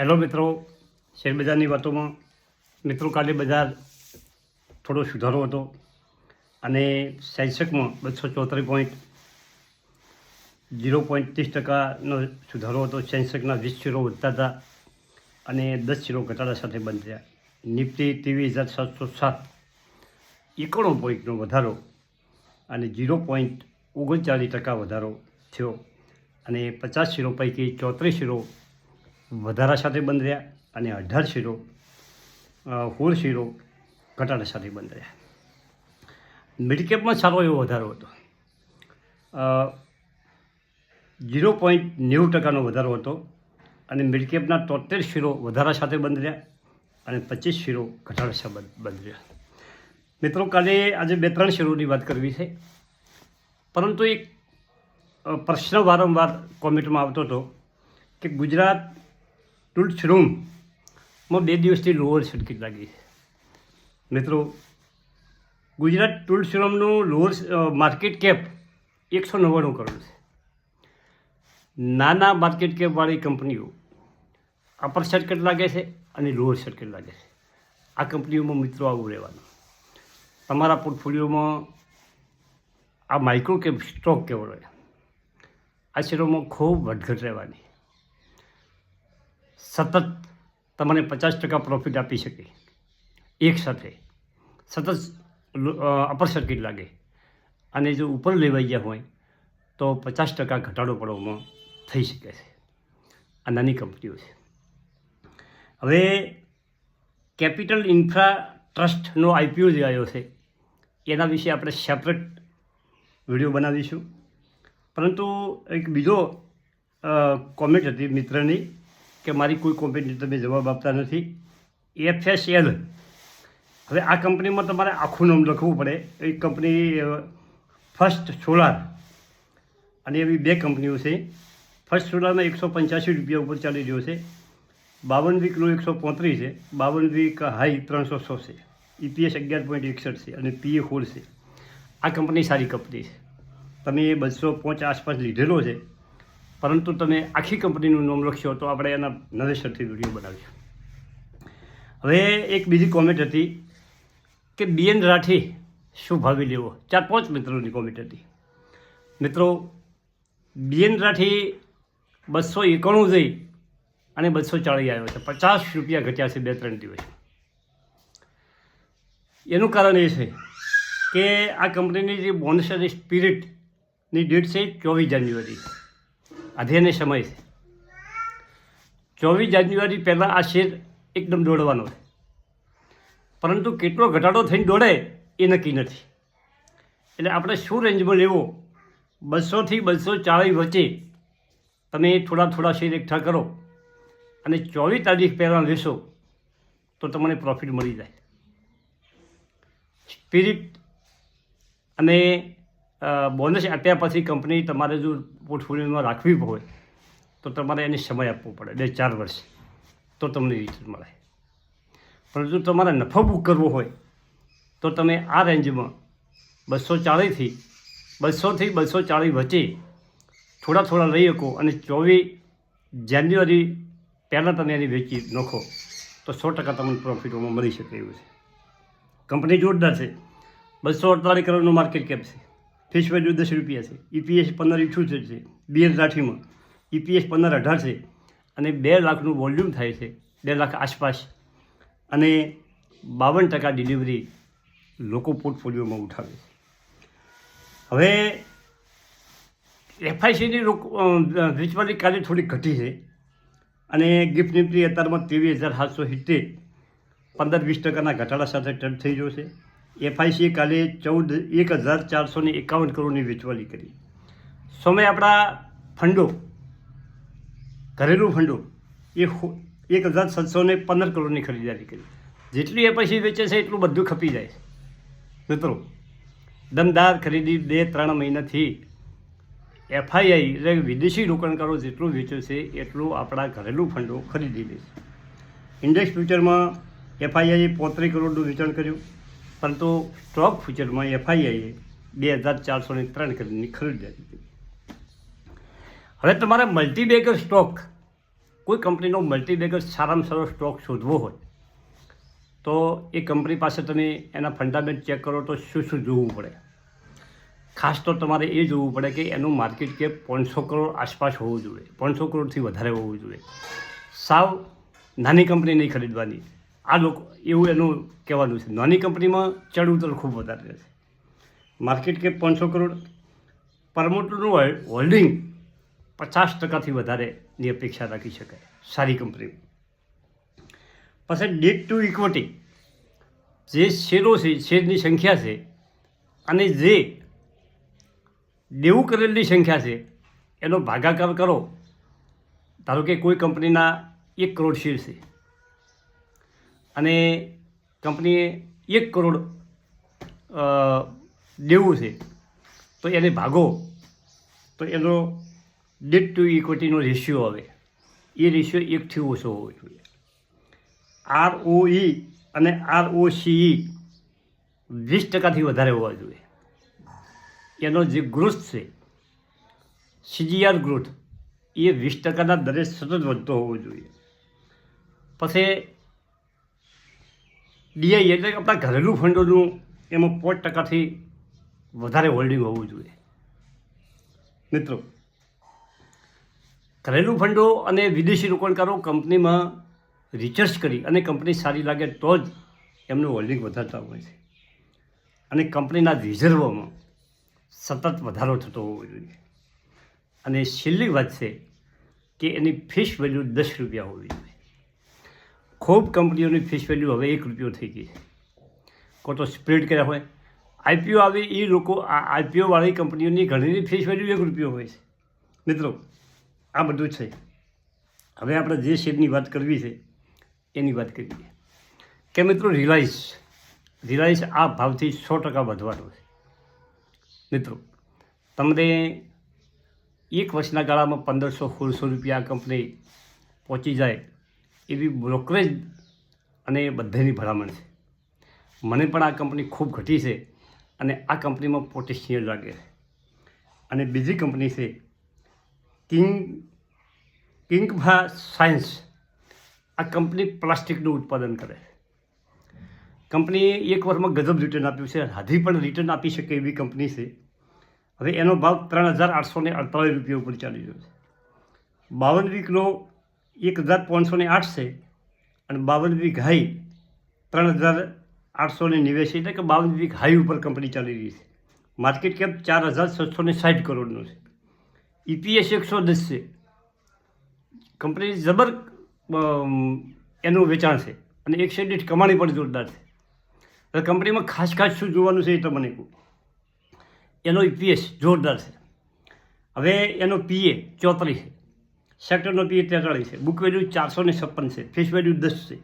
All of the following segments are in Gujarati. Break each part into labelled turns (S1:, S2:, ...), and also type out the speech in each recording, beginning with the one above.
S1: હેલો મિત્રો, શેરબજારની વાતોમાં મિત્રો કાલે બજાર થોડો સુધારો હતો અને સેન્સેક્સમાં 234.0.30%નો સુધારો હતો. સેન્સેક્સના 20 શેરો વધતા હતા અને 10 શેરો ઘટાડા સાથે બંધ થયા. નિફ્ટી 23,707 91 પોઈન્ટનો વધારો અને 0.39% વધારો થયો અને 50 શેરો પૈકી 34 શેરો વધારા સાથે બંધ રહ્યા અને 18 શેરો 16 શેરો ઘટાડા સાથે બંધ રહ્યા. મિડકેપમાં સારો એવો વધારો હતો. 0.90%નો વધારો હતો અને મિડકેપના 73 શેરો વધારા સાથે બંધ રહ્યા અને 25 શેરો ઘટાડા સાથે બંધ રહ્યા. મિત્રો આજે 2-3 શેરોની વાત કરવી છે, પરંતુ એક પ્રશ્ન વારંવાર કોમેન્ટમાં આવતો હતો કે ગુજરાત ટૂલ્સ રૂમમાં 2 દિવસથી લોઅર સર્કિટ લાગી છે. મિત્રો, ગુજરાત ટૂલ્સ રૂમનું લોઅર માર્કેટ કેપ 199 કરોડ છે. નાના માર્કેટ કેપવાળી કંપનીઓ અપર સર્કિટ લાગે છે અને લોઅર સર્કિટ લાગે છે. આ કંપનીઓમાં મિત્રો આવું રહેવાનું. તમારા પોર્ટફોલિયોમાં આ માઇક્રો કેપ સ્ટોક કેવો રહે, આ શેરોમાં ખૂબ વધઘટ રહેવાની. સતત તમને 50% પ્રોફિટ આપી શકે એક સાથે, સતત અપર સર્કિટ લાગે અને જો ઉપર લેવાઈ ગયા હોય તો 50% ઘટાડો પડવામાં થઈ શકે છે. આ નાની કંપનીઓ છે. હવે કેપિટલ ઇન્ફ્રા ટ્રસ્ટનો IPO જે આવ્યો છે એના વિશે આપણે સેપરેટ વિડીયો બનાવીશું. પરંતુ એક બીજો કોમેન્ટ હતી મિત્રની કે મારી કોઈ કોમેન્ટની તમે જવાબ આપતા નથી. FSL, હવે આ કંપનીમાં તમારે આખું નામ લખવું પડે. એ કંપની ફર્સ્ટ સોલાર અને એવી 2 કંપનીઓ છે. ફર્સ્ટ સોલારમાં 185 રૂપિયા ઉપર ચાલી રહ્યો છે. 52 વીકનો 135 છે, 52 વીક હાઈ 306 છે, EPS 11.61 છે અને PE 4 છે. આ કંપની સારી કંપની છે. તમે 205 આસપાસ લીધેલો છે, પરંતુ તમે આખી કંપનીનું નામ લખશો તો આપણે એના નવેસરથી વિડીયો બનાવીશું. હવે એક બીજી કોમેન્ટ હતી કે BN રાઠી શું ભાવે લેવો. 4-5 મિત્રોની કોમેન્ટ હતી. મિત્રો, BN રાઠી 291 જઈ અને 240 આવ્યો છે. 50 રૂપિયા ઘટ્યા છે 2-3 દિવસ. એનું કારણ એ છે કે આ કંપનીની જે બોનસ અને સ્પિરિટની ડેટ છે 24 જાન્યુઆરી, અધ્યયનનો સમય છે. 24 જાન્યુઆરી પહેલાં આ શેર એકદમ દોડવાનો છે, પરંતુ કેટલો ઘટાડો થઈને દોડે એ નક્કી નથી. એટલે આપણે શું રેન્જમાં લેવો, 200 થી 240 વચ્ચે તમે થોડા શેર એકઠા કરો અને 24 તારીખ પહેલાં લેશો તો તમને પ્રોફિટ મળી જાય. સ્પિરિટ અને બોનસ આપ્યા પછી કંપની તમારે જો પોર્ટફોલિયોમાં રાખવી હોય તો તમારે એને સમય આપવો પડે, 2-4 વર્ષ, તો તમને રિટર્ન મળે. પરંતુ તમારે નફો બુક કરવો હોય તો તમે આ રેન્જમાં 200 થી 240 વચ્ચે થોડા લઈ શકો અને 24 જાન્યુઆરી પહેલાં તમે એની વેચી નાખો તો 100% તમને પ્રોફિટોમાં મળી શકે એવું છે. કંપની જોરદાર છે. 248 કરોડનું માર્કેટ કેપ છે. ફેસ વેલ્યુ 10 રૂપિયા છે. EPS 15.78 છે. BN રાઠીમાં EPS 15.18 છે અને 2 લાખનું વોલ્યુમ થાય છે, 2 લાખ આસપાસ, અને 52% ડિલિવરી લોકો પોર્ટફોલિયોમાં ઉઠાવે છે. હવે FICની વેચવાની કાલે થોડી ઘટી છે અને ગિફ્ટ નિફ્ટી અત્યારમાં 23,770 15-20% ઘટાડા સાથે ટચ થઈ ગયો છે. FIC કાલે 1,451 કરોડની વેચવાલી કરી. સમય આપણા ફંડો, ઘરેલું ફંડો એ 1,715 કરોડની ખરીદારી કરી. જેટલી FIC વેચે છે એટલું બધું ખપી જાય છે. મિત્રો, દમદાર ખરીદી 2-3 મહિનાથી FII એટલે વિદેશી રોકાણકારો જેટલું વેચે છે એટલું આપણા ઘરેલું ફંડો ખરીદી લે છે. ઇન્ડેક્સ ફ્યુચરમાં FIIએ 35 કરોડનું વેચાણ કર્યું, પરંતુ સ્ટોક ફ્યુચરમાં FIIએ 2,403 કરોડની ખરીદારી કરી. હવે તમારે મલ્ટીબેગર સ્ટોક કોઈ કંપનીનો મલ્ટીબેગર સારામાં સારો સ્ટોક શોધવો હોય તો એ કંપની પાસે તમે એના ફંડામેન્ટ ચેક કરો તો શું શું જોવું પડે. ખાસ તો તમારે એ જોવું પડે કે એનું માર્કેટ કેપ 500 કરોડ આસપાસ હોવું જોઈએ, 500 કરોડથી વધારે હોવું જોઈએ. સાવ નાની કંપની નહીં ખરીદવાની, આ લોકો એવું એનું કહેવાનું છે. નાની કંપનીમાં ચડ ઉતર ખૂબ વધારે રહેશે. માર્કેટ કેપ 500 કરોડ, પ્રમોટરનું હોલ્ડિંગ 50%થી વધારેની અપેક્ષા રાખી શકાય સારી કંપની. પછી ડેટ ટુ ઇક્વિટી, જે શેરો છે, શેરની સંખ્યા છે અને જે દેવું કરેલી સંખ્યા છે એનો ભાગાકાર કરો. ધારો કે કોઈ કંપનીના 1 કરોડ શેર છે અને કંપનીએ 1 કરોડ દેવું છે, તો એને ભાગો તો એનો ડેટ ટુ ઇક્વિટીનો રેશિયો આવે. એ રેશિયો 1થી ઓછો હોવો જોઈએ. ROE અને ROCE 20%થી વધારે હોવા જોઈએ. એનો જે ગ્રોથ છે, CAGR ગ્રોથ, એ 20%ના દરે સતત વધતો હોવો જોઈએ. પછી DI એટલે કે આપણા ઘરેલું ફંડોનું એમાં 5%થી વધારે હોલ્ડિંગ હોવું જોઈએ. મિત્રો, ઘરેલું ફંડો અને વિદેશી રોકાણકારો કંપનીમાં રિસર્ચ કરી અને કંપની સારી લાગે તો જ એમનું હોલ્ડિંગ વધારતા હોય છે. અને કંપનીના રિઝર્વમાં સતત વધારો થતો હોવો જોઈએ. અને છેલ્લી વાત છે કે એની ફેસ વેલ્યુ 10 રૂપિયા હોવી જોઈએ. ખૂબ કંપનીઓની ફેસ વેલ્યુ હવે 1 રૂપિયો થઈ ગઈ છે. કોઈ તો સ્પ્રેડ કર્યા હોય, IPO આવે એ લોકો આ IPOવાળી કંપનીઓની ઘણીની ફેસ વેલ્યુ 1 રૂપિયો હોય છે. મિત્રો, આ બધું છે. હવે આપણે જે શેરની વાત કરવી છે એની વાત કરીએ કે મિત્રો, રિલાયન્સ આ ભાવથી 100% વધવાનો છે. મિત્રો, તમને 1 વર્ષના ગાળામાં 1500-1600 રૂપિયા કંપની પહોંચી જાય એવી બ્રોકરેજ અને બધાની ભલામણ છે. મને પણ આ કંપની ખૂબ ઘટી છે અને આ કંપનીમાં પોટેન્શિયલ લાગે છે. અને બીજી કંપની છે કિંગફા સાયન્સ. આ કંપની પ્લાસ્ટિકનું ઉત્પાદન કરે છે. કંપનીએ 1 વર્ષમાં ગજબ રિટર્ન આપ્યું છે. હજી પણ રિટર્ન આપી શકે એવી કંપની છે. હવે એનો ભાવ 3848 રૂપિયા ઉપર ચાલી રહ્યો છે. 52 વીકનો 1508 છે અને 52 વીક હાઈ 3889, એટલે કે 52 વીક હાઈ ઉપર કંપની ચાલી રહી છે. માર્કેટ કેપ 4760 કરોડનું છે. EPS 110 છે. કંપની જબર એનું વેચાણ છે અને એક શેર દીઠ કમાણી પણ જોરદાર છે. હવે કંપનીમાં ખાસ શું જોવાનું છે એ તો મને કહું. એનો EPS જોરદાર છે. હવે એનો PA 34 છે, સેક્ટરનો PA 43 છે, બુક વેલ્યુ 456 છે, ફેસ વેલ્યુ 10 છે.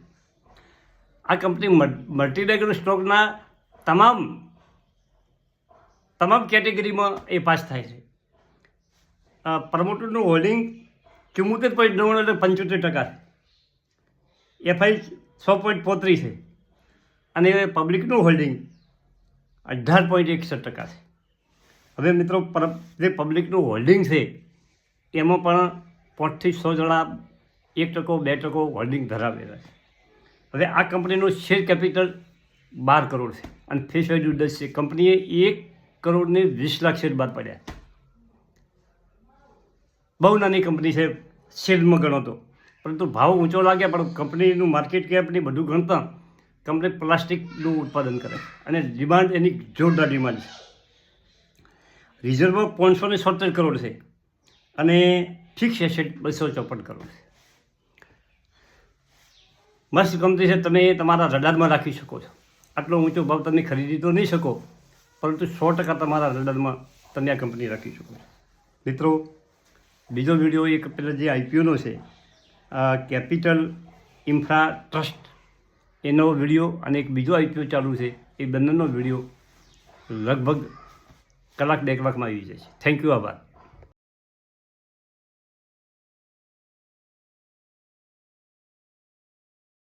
S1: આ કંપની મલ્ટીબેગર સ્ટોકના તમામ કેટેગરીમાં એ પાસ થાય છે. પ્રમોટરનું હોલ્ડિંગ 74.99 એટલે 75% છે. FI 6.35 છે અને પબ્લિકનું હોલ્ડિંગ 18.61% છે. હવે મિત્રો, જે પબ્લિકનું હોલ્ડિંગ છે એમાં પણ 5 થી 100 જણા 1%-2% હોલ્ડિંગ ધરાવેલા છે. હવે આ કંપનીનું શેર કેપિટલ 12 કરોડ છે અને ફેસ વેલ્યુ 10 છે. કંપનીએ 1 કરોડને 20 લાખ શેર બહાર પાડ્યા. બહુ નાની કંપની છે શેરમાં ગણો તો, પરંતુ ભાવ ઊંચો લાગે પણ કંપનીનું માર્કેટ કેપની બધું ગણતા કંપની પ્લાસ્ટિકનું ઉત્પાદન કરે અને ડિમાન્ડ એની જોરદાર ડિમાન્ડ છે. રિઝર્વ 577 કરોડ છે અને ફિક્સ એસેટ 254 કરોડ છે. મસ્ત કંપની છે. તમે તમારા રડારમાં રાખી શકો છો. આટલો ઊંચો ભાવ તમે ખરીદી તો નહીં શકો, પરંતુ 100% તમારા રડારમાં તમે આ કંપની રાખી શકો છો. મિત્રો, બીજો વિડીયો એક પેલા જે IPOનો છે, કેપિટલ ઇન્ફ્રા ટ્રસ્ટ, એનો વિડીયો અને એક બીજો IPO ચાલુ છે, એ બંનેનો વિડીયો લગભગ કલાક 2 કલાકમાં આવી જશે. Thank you. આભાર.